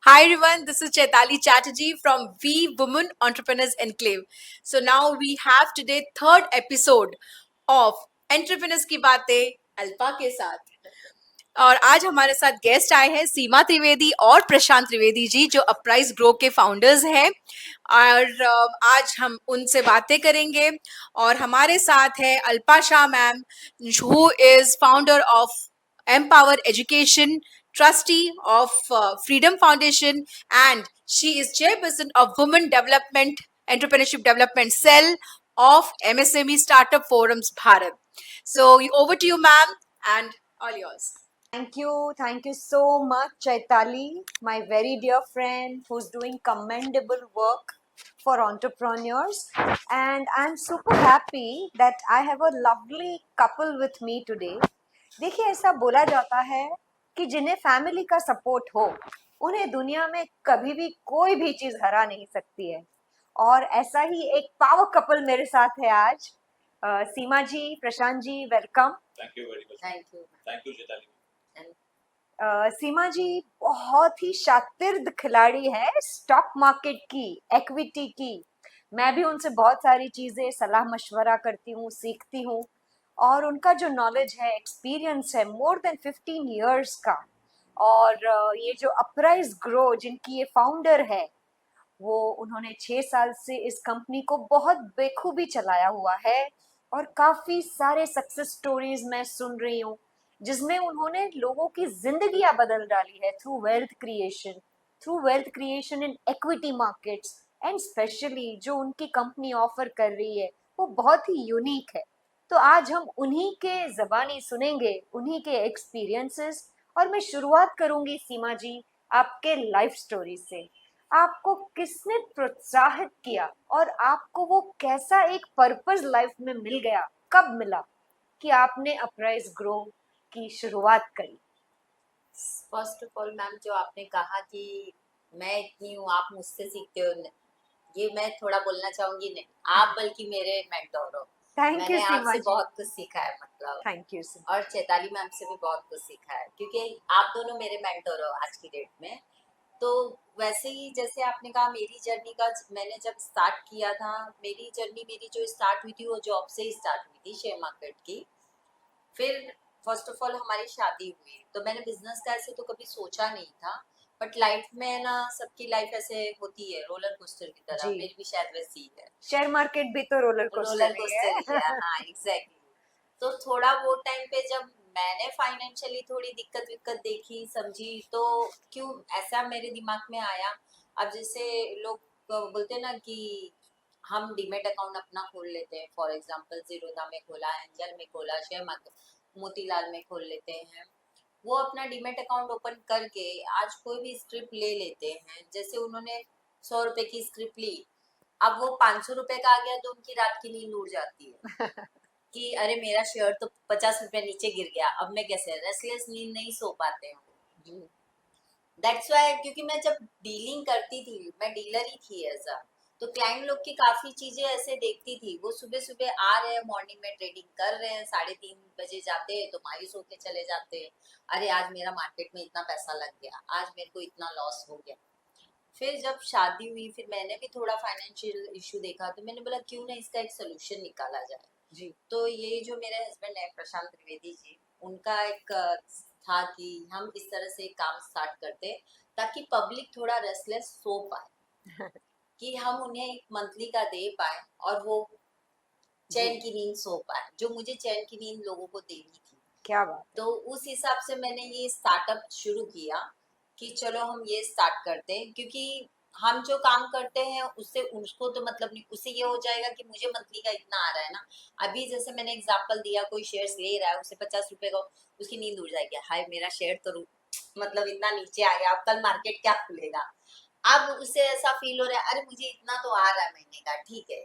Hi everyone, this is Chaitali Chatterjee from We Women Entrepreneurs Enclave. So now we have today third episode of Entrepreneurs की बातें अल्पा के साथ और आज हमारे साथ गेस्ट आए हैं सीमा त्रिवेदी और प्रशांत त्रिवेदी जी जो अपराइज ग्रो के फाउंडर्स हैं और आज हम उनसे बातें करेंगे और हमारे साथ है Alpa Shah ma'am who is founder of Empower Education, trustee of Freedom Foundation, and she is chairperson of Women Development Entrepreneurship Development Cell of MSME Startup Forums Bharat. So over to you, ma'am, and all yours. Thank you so much, Chaitali, my very dear friend who's doing commendable work for entrepreneurs. And I'm super happy that I have a lovely couple with me today. देखिए ऐसा बोला जाता है कि जिन्हें family का support हो उन्हें दुनिया में कभी भी कोई भी चीज हरा नहीं सकती है और ऐसा ही एक पावर कपल मेरे साथ है आज Seema ji Prashant ji welcome thank you very much thank you Chaitali Seema ji बहुत ही शातिर्द खिलाड़ी है स्टॉक मार्केट की इक्विटी की मैं भी उनसे बहुत सारी चीजें सलाह मशवरा करती हूँ सीखती हूँ और उनका जो नॉलेज है एक्सपीरियंस है मोर देन 15 इयर्स का और ये जो अपराइज ग्रो जिनकी ये फाउंडर है वो उन्होंने 6 साल से इस कंपनी को बहुत बेखूबी चलाया हुआ है और काफी सारे सक्सेस स्टोरीज मैं सुन रही हूँ जिसमें उन्होंने लोगों की जिंदगियां बदल डाली है through wealth creation in equity markets and specially जो उनकी कंपनी ऑफर कर रही है वो बहुत ही यूनिक है तो आज हम उन्हीं के जबानी सुनेंगे उन्हीं के एक्सपीरियंसेस और मैं शुरुआत करूंगी सीमा जी आपके लाइफ स्टोरी से आपको किसने प्रोत्साहित किया और आपको वो कैसा एक पर्पस लाइफ में मिल गया कब मिला कि आपने अपराइज ग्रो की शुरुआत करी फर्स्ट ऑफ ऑल मैम जो आपने कहा कि मैं इतनी हूँ आप मुझसे सीखते हो ये मैं थोड़ा बोलना चाहूंगी नहीं आप बल्कि मेरे मेंटोर हो थैंक यू मैंने सीमा आपसे जी बहुत कुछ सीखा है मतलब थैंक यू और चैताली मैम से भी बहुत कुछ सीखा है क्योंकि आप दोनों मेरे मेंटोर हो आज की डेट में तो वैसे ही जैसे आपने कहा मेरी जर्नी का मैंने जब स्टार्ट किया था मेरी जो स्टार्ट हुई थी वो जॉब से ही स्टार्ट हुई थी शेयर मार्केट की फिर फर्स्ट ऑफ ऑल हमारी शादी हुई तो मैंने बिजनेस का ऐसे तो कभी सोचा नहीं था बट लाइफ में ना सबकी लाइफ ऐसे होती है रोलर कोस्टर की तरह जी। मेरी भी शायद वैसी ही है शेयर मार्केट भी तो रोलर कोस्टर ही है ही है हाँ एग्जैक्टली तो थोड़ा वो टाइम पे जब मैंने फाइनेंशियली थोड़ी दिक्कत विक्कत देखी समझी तो क्यों ऐसा मेरे दिमाग में आया अब जैसे लोग बोलते हैं ना कि हम डीमेट अकाउंट अपना खोल लेते हैं फॉर एग्जांपल जीरोधा में खोला एंजल में खोला शेयर मार्केट मोतीलाल में खोल लेते हैं वो अपना डीमेट अकाउंट ओपन करके आज कोई भी स्क्रिप्ट ले लेते हैं जैसे उन्होंने 100 रुपए की स्क्रिप्ट ली अब वो 500 रुपए का आ गया तो उनकी रात की नींद उड़ जाती है कि अरे मेरा शेयर तो 50 रुपए नीचे गिर गया अब मैं कैसे रेस्टलेस नींद नहीं सो पाते हैं दैट्स वाई क्योंकि मैं जब डीलिंग करती थी मैं डीलर ही थी ऐसा तो क्लाइंट लोग की काफी चीजें ऐसे देखती थी वो सुबह सुबह आ रहे हैं मॉर्निंग में ट्रेडिंग कर रहे हैं 3:30 बजे जाते हैं तो मायूस होके चले जाते हैं अरे आज मेरा मार्केट में इतना पैसा लग गया आज मेरे को इतना लॉस हो गया फिर जब शादी हुई फिर मैंने भी थोड़ा फाइनेंशियल इशू देखा तो मैंने बोला क्यों ना इसका एक सोल्यूशन निकाला जाए जी तो ये जो मेरे हस्बैंड है प्रशांत त्रिवेदी जी उनका एक था कि हम इस तरह से काम स्टार्ट करते ताकि पब्लिक थोड़ा रेस्टलेस सो पाए कि हम उन्हें एक मंथली का दे पाए और वो चैन की नींद सो पाए जो मुझे चैन की नींद लोगों को देनी थी क्या बात तो उस हिसाब से मैंने ये स्टार्टअप शुरू किया कि चलो हम ये स्टार्ट करते हैं क्योंकि हम जो काम करते हैं उससे उसको तो मतलब नहीं उससे ये हो जाएगा कि मुझे मंथली का इतना आ रहा है ना अभी जैसे मैंने एग्जांपल दिया कोई शेयर्स ले रहा है उसे 50 रुपए का उसकी नींद उड़ जाएगी हाय मेरा शेयर तो मतलब इतना नीचे आ गया अब कल मार्केट क्या खुलेगा अब उसे ऐसा फील हो रहा है अरे मुझे इतना तो आ रहा है महीने का ठीक है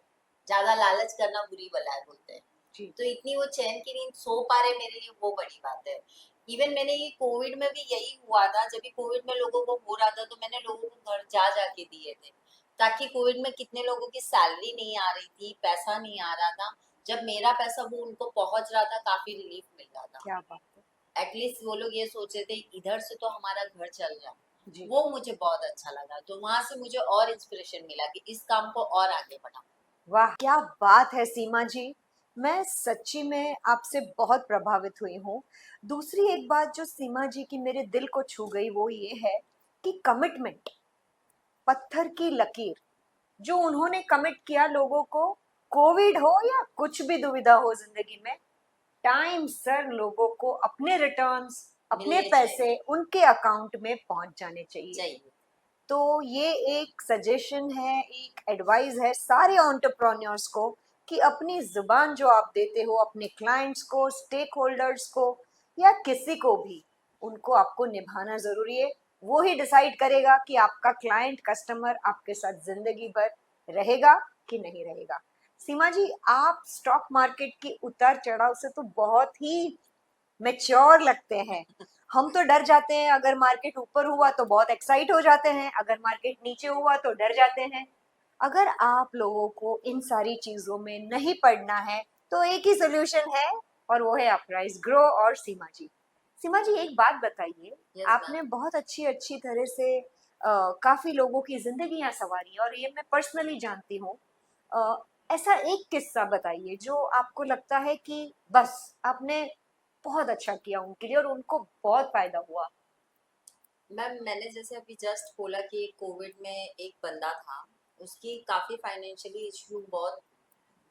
ज्यादा लालच करना बुरी बला है बोलते हैं जी तो इतनी वो चैन की नींद सो पा रहे मेरे लिए वो बड़ी बात है इवन मैंने ये कोविड में भी यही हुआ था जब भी कोविड में लोगों को हो रहा था तो मैंने लोगों को घर जा जाके दिए थे ताकि कोविड में कितने लोगों की सैलरी नहीं आ रही थी पैसा नहीं आ रहा था जब मेरा पैसा वो उनको पहुंच रहा था काफी रिलीफ मिल रहा था क्या बात एटलीस्ट वो लोग ये सोच रहे थे इधर से तो हमारा घर चल रहा है जी। वो मुझे बहुत अच्छा लगा। तो वहां से मुझे और इंस्पिरेशन मिला कि इस काम को और आगे बढ़ाऊं। वाह क्या बात है सीमा जी, मैं सच्ची में आपसे बहुत प्रभावित हुई हूँ। दूसरी एक बात जो सीमा जी की मेरे दिल को छू गई वो ये है कि कमिटमेंट, पत्थर की लकीर जो उन्होंने कमिट किया लोगों को, कोविड हो या कुछ भी दुविधा हो जिंदगी में, टाइम सर लोगों को अपने रिटर्न्स, अपने मिलने पैसे उनके अकाउंट में पहुंच जाने चाहिए। चाहिए। तो ये एक सजेशन है, एक एडवाइस है सारे एंटरप्रेन्योर्स को कि अपनी जुबान जो आप देते हो अपने क्लाइंट्स को, स्टेक होल्डर्स को या किसी को भी, उनको आपको निभाना जरूरी है। वो ही डिसाइड करेगा कि आपका क्लाइंट, कस्टमर आपके साथ जिंदगी भर रहेगा कि नहीं रहेगा। सीमा जी, आप स्टॉक मार्केट की उतार चढ़ाव से तो बहुत ही मैच्योर लगते हैं। हम तो डर जाते हैं, अगर मार्केट ऊपर हुआ तो बहुत एक्साइट हो जाते हैं, अगर मार्केट नीचे हुआ तो डर जाते हैं। अगर आप लोगों को इन सारी चीजों में नहीं पड़ना है तो एक ही सोल्यूशन है, और वो है अपराइज ग्रो और सीमा जी। सीमा जी एक बात बताइए, यस आपने मैम। बहुत अच्छी अच्छी तरह से काफी लोगों की जिंदगियां संवारी और ये मैं पर्सनली जानती हूँ। अ, ऐसा एक किस्सा बताइए जो आपको लगता है कि बस आपने बहुत अच्छा किया उनके लिए और उनको बहुत फायदा हुआ। मैम मैंने जैसे अभी जस्ट बोला कि कोविड में एक बंदा था, उसकी काफी फाइनेंशियली इशू, बहुत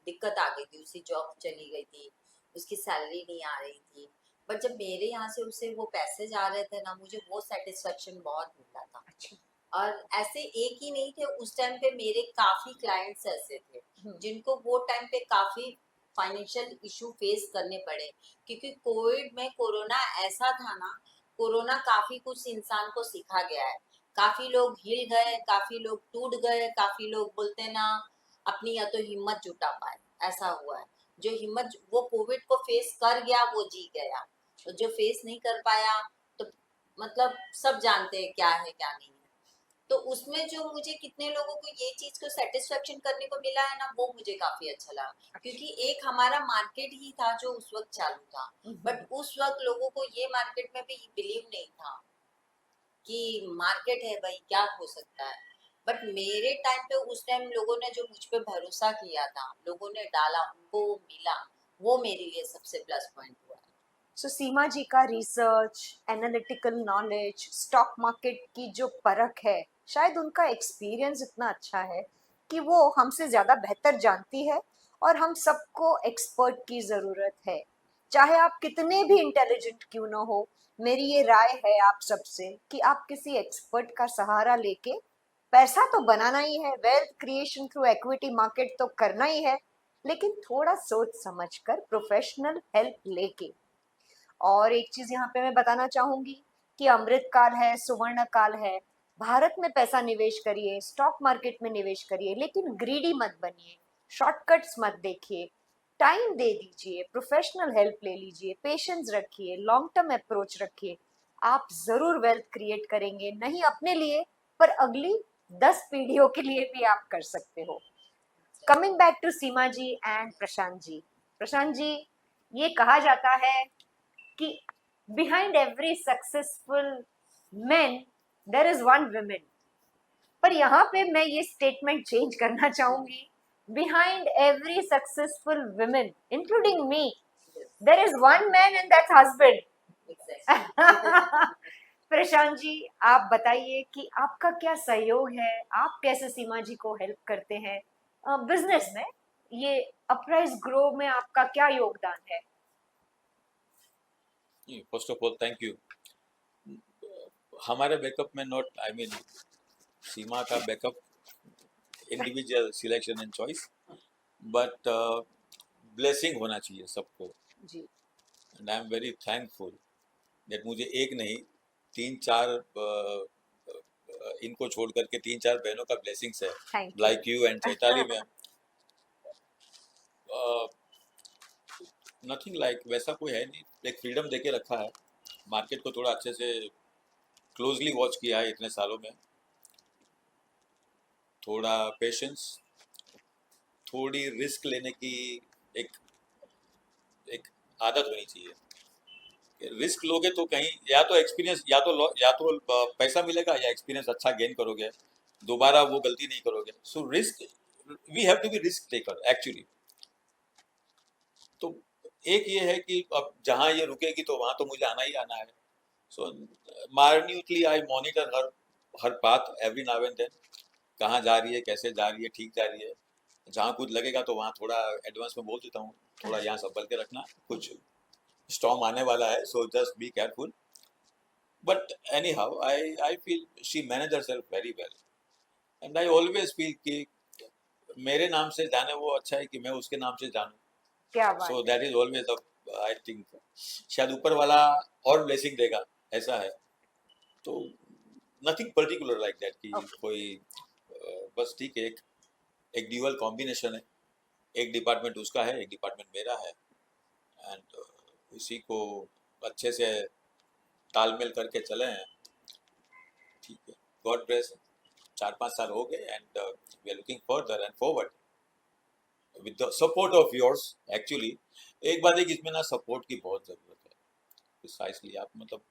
दिक्कत आ गई थी, उसकी जॉब चली गई थी, उसकी सैलरी नहीं आ रही थी। बट जब मेरे यहाँ से उसे वो पैसे जा रहे थे ना, मुझे वो सेटिस्फेक्शन बहुत मिला था। अच्छा। और ऐसे एक ही नहीं थे, उस टाइम पे मेरे काफी क्लाइंट्स ऐसे थे जिनको वो टाइम पे काफी फाइनेंशियल इशू फेस करने पड़े। क्योंकि कोविड में, कोरोना ऐसा था ना, कोरोना काफी कुछ इंसान को सिखा गया है। काफी लोग हिल गए, काफी लोग टूट गए, काफी लोग बोलते ना अपनी या तो हिम्मत जुटा पाए, ऐसा हुआ है। जो हिम्मत वो कोविड को फेस कर गया वो जी गया, तो जो फेस नहीं कर पाया तो मतलब सब जानते हैं क्या है क्या नहीं है। तो उसमें जो मुझे कितने लोगों को ये चीज को सेटिस्फेक्शन करने को मिला है ना, वो मुझे काफी अच्छा लगा। क्योंकि एक हमारा मार्केट ही था जो उस वक्त चालू था, बट उस वक्त लोगों को ये मार्केट में भी बिलीव नहीं था कि मार्केट है भाई, क्या हो सकता है। बट मेरे टाइम पे, उस टाइम लोगों ने जो मुझ पे भरोसा किया था, लोगों ने डाला, उनको वो मिला, वो मेरे लिए सबसे प्लस पॉइंट हुआ है। सो सीमा जी का research, analytical knowledge, stock market की जो परख है, शायद उनका एक्सपीरियंस इतना अच्छा है कि वो हमसे ज़्यादा बेहतर जानती है। और हम सबको एक्सपर्ट की ज़रूरत है, चाहे आप कितने भी इंटेलिजेंट क्यों ना हो। मेरी ये राय है आप सबसे कि आप किसी एक्सपर्ट का सहारा लेके पैसा तो बनाना ही है, wealth creation through equity market तो करना ही है, लेकिन थोड़ा सोच समझकर प्रोफेशनल हेल्प लेके। और एक चीज यहाँ पे मैं बताना चाहूंगी कि अमृत काल है, सुवर्ण काल है। भारत में पैसा निवेश करिए, स्टॉक मार्केट में निवेश करिए, लेकिन ग्रीडी मत बनिए, शॉर्टकट्स मत देखिए, टाइम दे दीजिए, प्रोफेशनल हेल्प ले लीजिए, पेशेंस रखिए, लॉन्ग टर्म अप्रोच रखिए। आप जरूर वेल्थ क्रिएट करेंगे, नहीं अपने लिए पर अगली 10 पीढ़ियों के लिए भी आप कर सकते हो। Coming back to Seema ji and Prashant ji. Prashant ji, ये कहा जाता है कि behind every successful man there is one women. पर यहाँ पे मैं ये स्टेटमेंट चेंज करना चाहूंगी, behind every successful women including me there is one man and that's husband. Exactly. Prashant ji, आप बताइए कि आपका क्या सहयोग है, आप कैसे सीमा जी को हेल्प करते हैं बिजनेस में, ये अपराइज ग्रो में आपका क्या योगदान है? First of all thank you. हमारे बैकअप में नॉट आई मीन सीमा का backup individual selection and choice, but blessing होना चाहिए सबको। जी। And I am very thankful that मुझे एक नहीं, तीन चार इनको छोड़ करके तीन चार बहनों का ब्लेसिंग्स है, thank like you and Chaitali ma'am. Nothing like वैसा कोई है नहीं, एक फ्रीडम देके रखा है। मार्केट को थोड़ा अच्छे से क्लोजली वॉच किया है इतने सालों में, थोड़ा पेशेंस, थोड़ी रिस्क लेने की एक एक आदत होनी चाहिए रिस्क लोगे तो कहीं या तो एक्सपीरियंस या तो पैसा मिलेगा या एक्सपीरियंस अच्छा गेन करोगे, दोबारा वो गलती नहीं करोगे। So risk, we have to be risk taker actually. तो एक ये है कि अब जहाँ ये रुकेगी तो वहां तो मुझे आना ही आना है। So minutely I monitor her her path every now and then, कहाँ जा रही है, कैसे जा रही है, ठीक जा रही है। जहाँ कुछ लगेगा तो वहाँ थोड़ा एडवांस में बोल देता हूँ, थोड़ा यहाँ संभल के रखना, कुछ स्टॉर्म आने वाला है, so just be careful. But any how I feel she manage herself very well, and I always feel कि मेरे नाम से जाने वो अच्छा है कि मैं उसके नाम से जानूं। क्या बात सो है। That is always I think शायद ऊपर वाला और ब्लेसिंग देगा, ऐसा है। तो नथिंग पर्टिकुलर लाइक दैट कि Okay. कोई बस ठीक है, एक एक ड्यूअल कॉम्बिनेशन है, एक डिपार्टमेंट उसका है, एक डिपार्टमेंट मेरा है, एंड इसी को अच्छे से तालमेल करके चले हैं। ठीक है, गॉड ब्लेस। 4-5 साल हो गए, and we are looking further and forward with the support of yours actually. एक बात है कि इसमें ना सपोर्ट की बहुत ज़रूरत है, प्रिसाइसली। आप मतलब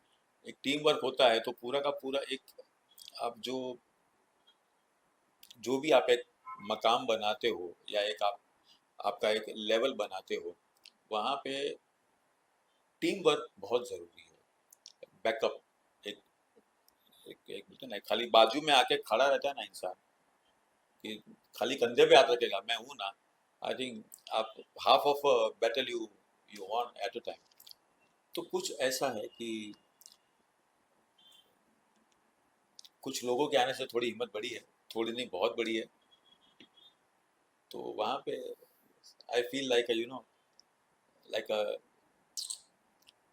एक टीम वर्क होता है तो पूरा का पूरा एक, आप जो भी आप एक मकाम बनाते हो या एक आपका एक लेवल बनाते हो, वहाँ पे टीम वर्क बहुत ज़रूरी है। बैकअप, एक एक बोलते हैं ना, खाली बाजू में आके खड़ा रहता है ना इंसान, कि खाली कंधे पे हाथ रखेगा मैं हूँ ना, आई थिंक आप half of battle you you won at a time. तो कुछ ऐसा है कि कुछ लोगों के आने से थोड़ी हिम्मत बढ़ी है, थोड़ी नहीं बहुत बड़ी है। तो वहाँ पे I feel like you know, like a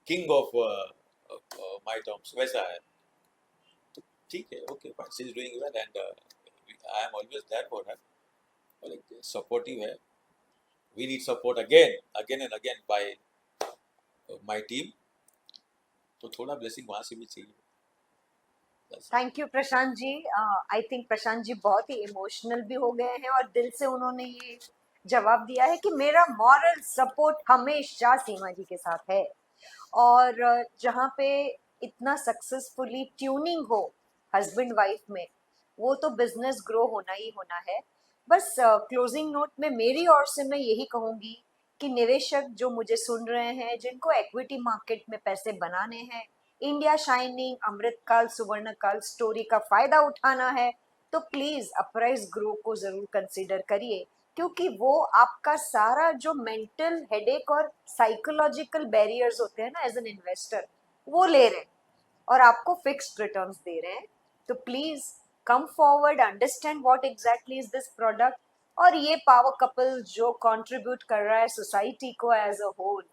king of my terms, वैसा है। तो ठीक है, okay fine, she is doing well, and I am always there for her, like supportive है। We need support again again and again by my team, तो थोड़ा blessing वहाँ से भी चाहिए, बस। Thank you Prashant ji. I think Prashant ji बहुत ही इमोशनल भी हो गए हैं और दिल से उन्होंने ये जवाब दिया है कि मेरा मॉरल सपोर्ट हमेशा सीमा जी के साथ है। और जहाँ पे इतना सक्सेसफुली ट्यूनिंग हो हस्बैंड वाइफ में, वो तो बिजनेस ग्रो होना ही होना है। बस क्लोजिंग नोट में मेरी ओर से मैं यही कहूँगी कि निवेशक जो मुझे सुन रहे हैं, जिनको इक्विटी मार्केट में पैसे बनाने हैं, इंडिया शाइनिंग अमृतकाल सुवर्णकाल स्टोरी का फायदा उठाना है, तो प्लीज अपराइज ग्रो को जरूर कंसीडर करिए, क्योंकि वो आपका सारा जो मेंटल हेडेक और साइकोलॉजिकल बैरियर्स होते हैं ना एज एन इन्वेस्टर, वो ले रहे हैं और आपको फिक्स्ड रिटर्न्स दे रहे हैं। तो please come forward, understand what exactly is this product, और ये पावर कपल जो कंट्रीब्यूट कर रहा है सोसाइटी को as a whole,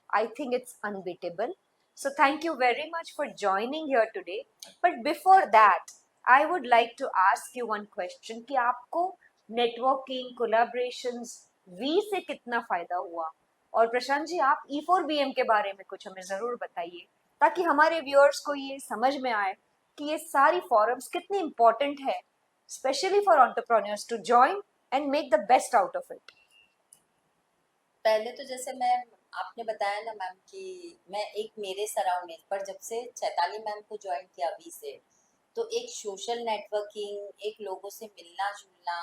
I think it's unbeatable. So thank you very much for joining here today. But before that, I would like to ask you one question कि आपको networking collaborations we से कितना फायदा हुआ? और प्रशांत जी, आप E4BM के बारे में कुछ हमें जरूर बताइए, ताकि हमारे व्यूअर्स को ये समझ में आए कि ये सारी फोरम्स कितनी इंपॉर्टेंट है, specially for entrepreneurs to join and make the best out of it. पहले तो जैसे मैं आपने बताया ना मैम कि मैं एक मेरे सराउंडिंग पर जब से चैताली मैम को ज्वाइन किया अभी से, तो एक सोशल नेटवर्किंग, एक लोगों से मिलना जुलना,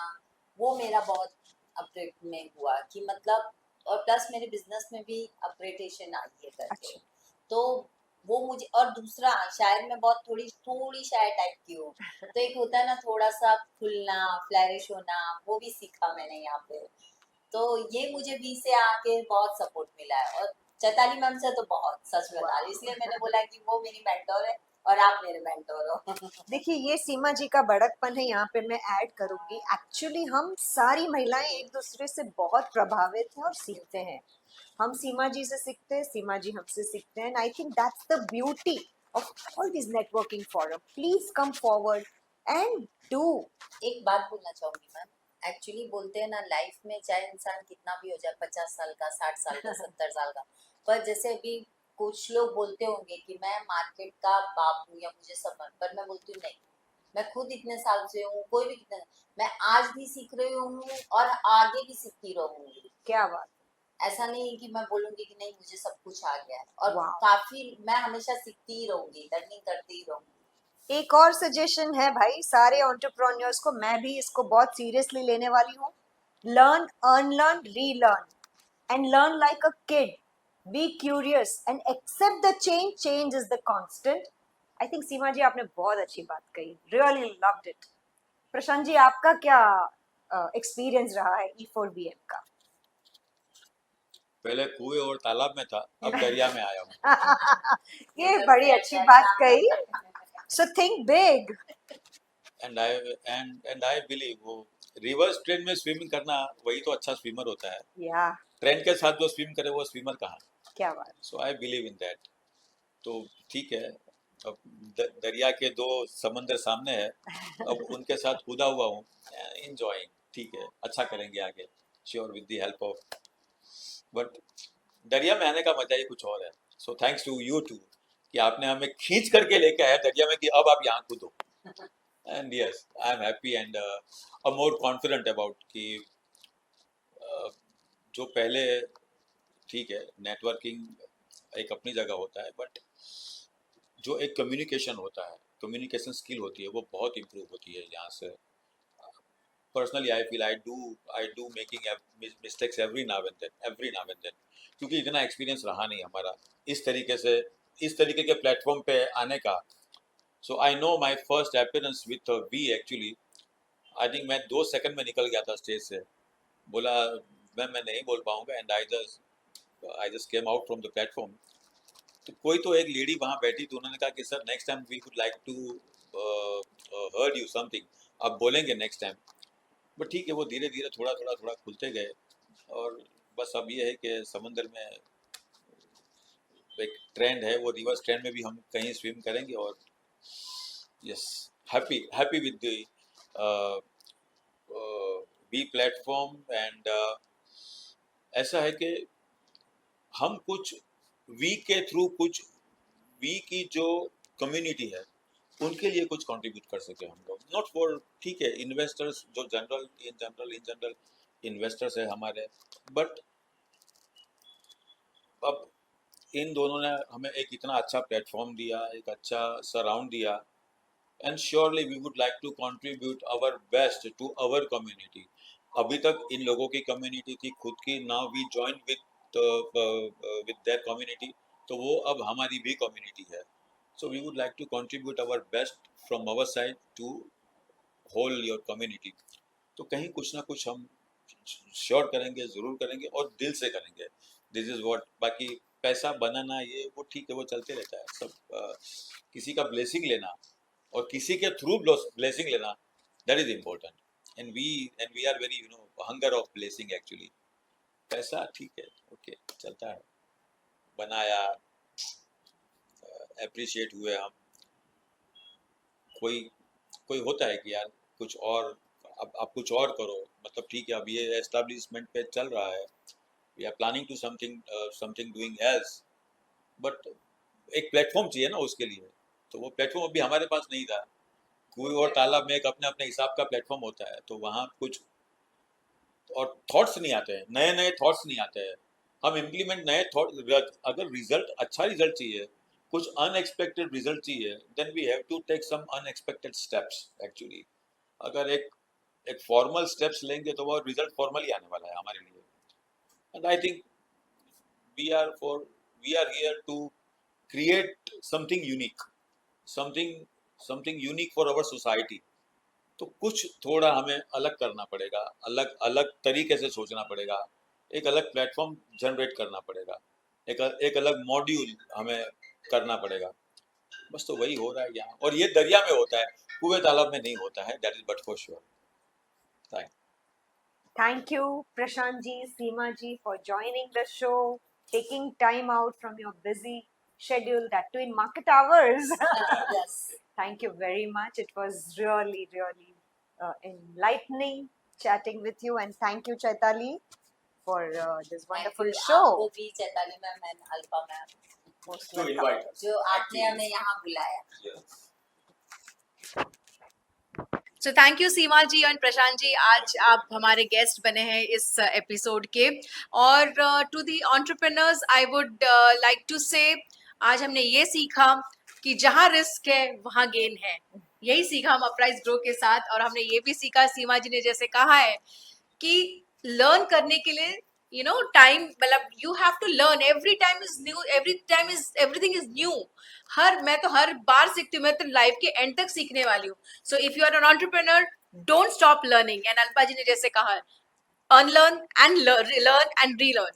वो मेरा बहुत अपडेट में हुआ कि मतलब, और प्लस मेरे बिजनेस में भी अपग्रेडेशन आई है करके। अच्छा। तो वो मुझे, और दूसरा शायद मैं बहुत थोड़ी थोड़ी शायर टाइप की हूँ, तो एक होता है ना थोड़ा सा खुलना, फ्लैरिश होना, वो भी सीखा मैंने यहाँ पे। तो ये मुझे बी से आके बहुत सपोर्ट मिला है, और चैताली मैम से तो बहुत, सच बता रही, इसलिए मैंने बोला कि वो मेरी मेंटोर है और आप मेरे मेंटोर हो। देखिए, ये सीमा जी का बड़कपन है, यहाँ पे मैं ऐड करूंगी। एक्चुअली हम सारी महिलाएं एक दूसरे से बहुत प्रभावित हैं और सीखते हैं। हम सीमा जी से सीखते हैं, सीमा जी हमसे सीखते हैं। I think that's the beauty of all this networking forum. Please come forward and do. एक बात बोलना चाहूंगी मैम, एक्चुअली बोलते हैं ना लाइफ में चाहे इंसान कितना भी हो जाए, 50 साल का, 60 साल का, 70 साल का, पर जैसे अभी कुछ लोग बोलते होंगे कि मैं मार्केट का बाप हूँ या मुझे सब, पर मैं बोलती हूँ नहीं, मैं खुद इतने साल से हूँ, कोई भी कितने, मैं आज भी सीख रही हूँ और आगे भी सीखती रहूंगी। क्या बात। ऐसा नहीं है कि मैं बोलूंगी कि नहीं मुझे सब कुछ आ गया है, और Wow. काफी मैं हमेशा सीखती ही रहूंगी, लर्निंग करती ही रहूंगी। एक और सजेशन है भाई सारे एंटरप्रेन्योर्स को, मैं भी इसको बहुत सीरियसली लेने वाली हूँ. Learn, unlearn, relearn and learn like a kid. Be curious and accept the change. Change is the constant. I think Seema ji आपने बहुत अच्छी बात कही. Really loved it. Prashant ji आपका क्या एक्सपीरियंस रहा है E4BM का? पहले कुएं और तालाब में था, अब दरिया में आया हूँ. ये बड़ी अच्छी बात कही. So think big. And I believe वो रिवर्स ट्रेंड में स्विमिंग करना वही तो अच्छा स्विमर होता है. या ट्रेंड के साथ जो स्विम करे वो स्विमर कहाँ. क्या बात. सो आई बिलीव इन दैट. तो ठीक है, अब दरिया के दो समंदर सामने है, अब उनके साथ कूदा हुआ हूँ, एंजॉयिंग. ठीक है, अच्छा करेंगे आगे, sure, with the help of. But दरिया में आने का मजा ही कुछ और है. So thanks to you too कि आपने हमें खींच करके लेके आया दरिया में कि अब आप यहाँ कूदो. And yes, I am happy and more confident about कि जो पहले, ठीक है, नेटवर्किंग एक अपनी जगह होता है, बट जो एक कम्युनिकेशन होता है, कम्युनिकेशन स्किल होती है, वो बहुत इम्प्रूव होती है यहाँ से. Personally I feel I do making mistakes every now and then, क्योंकि इतना एक्सपीरियंस रहा नहीं हमारा इस तरीके से, इस तरीके के प्लेटफॉर्म पे आने का. So I know my first appearance with we actually, I think मैं 2 सेकंड में निकल गया था स्टेज से. बोला मैं नहीं बोल पाऊंगा, and I just came out from the platform. तो कोई तो एक लेडी वहाँ बैठी, तो उन्होंने कहा कि sir next time we would like to heard you something, आप बोलेंगे नेक्स्ट टाइम. बट ठीक है, वो धीरे धीरे थोड़ा खुलते गए. और बस अब ये है कि समंदर में एक ट्रेंड है, वो रिवर्स ट्रेंड में भी हम कहीं स्विम करेंगे. और yes, happy with the B platform. And ऐसा है कि हम कुछ वी के थ्रू, कुछ वी की जो कम्युनिटी है उनके लिए कुछ कंट्रीब्यूट कर सके हम लोग. नॉट फॉर, ठीक है, इन्वेस्टर्स जो इन जनरल इन्वेस्टर्स है हमारे, बट अब इन दोनों ने हमें एक इतना अच्छा प्लेटफॉर्म दिया, एक अच्छा सराउंड दिया, and surely we would like to contribute our best to our community. अभी तक इन लोगों की कम्युनिटी थी खुद की, now we join with their community, तो वो अब हमारी भी कम्युनिटी है. So we would like to contribute our best from our side to whole your community. तो कहीं कुछ ना कुछ हम श्योर करेंगे, ज़रूर करेंगे, और दिल से करेंगे. This is what. बाकी पैसा बनाना ये वो ठीक है, वो चलते रहता है सब. किसी का ब्लेसिंग लेना और किसी के थ्रू ब्लेसिंग लेना, that is important. And we are very hunger of blessing actually. पैसा ठीक है, ओके, चलता है, बनाया, अप्रिशिएट हुए हम. कोई कोई होता है कि यार कुछ और, अब आप कुछ और करो, मतलब ठीक है, अब ये एस्टेब्लिशमेंट पे चल रहा है, we are planning to something doing else, but एक प्लेटफॉर्म चाहिए ना उसके लिए. तो वो प्लेटफॉर्म अभी हमारे पास नहीं था. कुएं और तालाब में एक अपने अपने हिसाब का प्लेटफॉर्म होता है, तो वहाँ कुछ और थॉट्स नहीं आते हैं, नए नए थॉट्स नहीं आते हैं. हम इम्प्लीमेंट नए थॉट, अगर रिजल्ट, अच्छा रिजल्ट चाहिए, कुछ अनएक्सपेक्टेड रिजल्ट चाहिए, then we have to take some unexpected steps actually. अगर एक फॉर्मल स्टेप्स लेंगे तो वो रिजल्ट फॉर्मल ही आने वाला है हमारे लिए. And I think we are for we are here to create something unique, something unique for our society. तो कुछ थोड़ा हमें अलग करना पड़ेगा, अलग अलग तरीके से सोचना पड़ेगा, एक अलग प्लेटफॉर्म जनरेट करना पड़ेगा, एक अलग मॉड्यूल हमें करना पड़ेगा. बस तो वही हो रहा है यहाँ, और ये दरिया में होता है, कुएं तालाब में नहीं होता है. That is but for sure. Thank Thank you, Prashant ji, Seema ji, for joining the show, taking time out from your busy schedule, that too in market hours. Yes. Thank you very much. It was really, really enlightening chatting with you, and thank you, Chaitali, for this wonderful show. आपको भी Chaitali ma'am and Alpa ma'am, Most To welcome. invite us. जो आपने हमें यहाँ बुलाया. you. Yes. So thank you Seema ji and Prashant ji, आज आप हमारे गेस्ट बने हैं इस एपिसोड के। और to the entrepreneurs I would like to say, आज हमने ये सीखा कि जहां रिस्क है वहां गेन है। यही सीखा हम अपराइज ग्रो के साथ। और हमने ये भी सीखा, सीमा जी ने जैसे कहा है कि लर्न करने के लिए टाइम, मतलब you have to learn, every time is new, every time is, everything is new. मैं तो हर बार सीखती हूँ, मैं तो लाइफ के एंड तक सीखने वाली हूँ। So if you are an entrepreneur, don't stop learning. And Alpa ji ने जैसे कहा, unlearn and learn and relearn.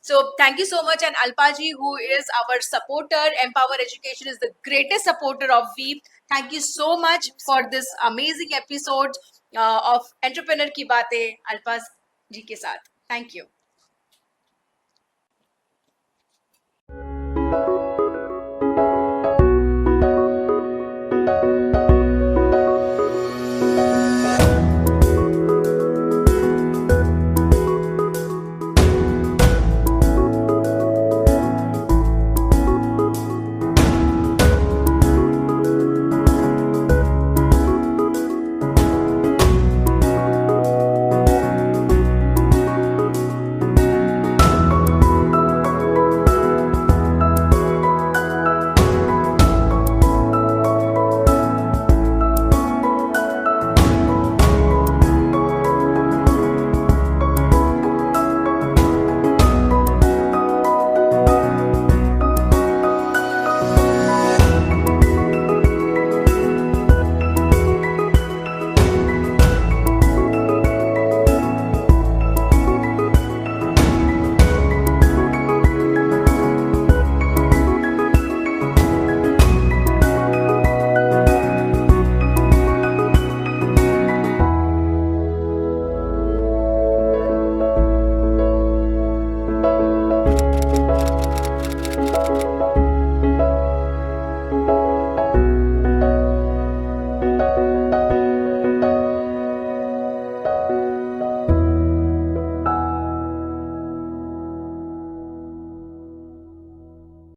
So thank you so much. And Alpa ji, who is our supporter, Empower Education is the greatest supporter of Veep. Thank you so much for this amazing episode of Entrepreneur की बातें अल्पा जी के साथ. Thank you.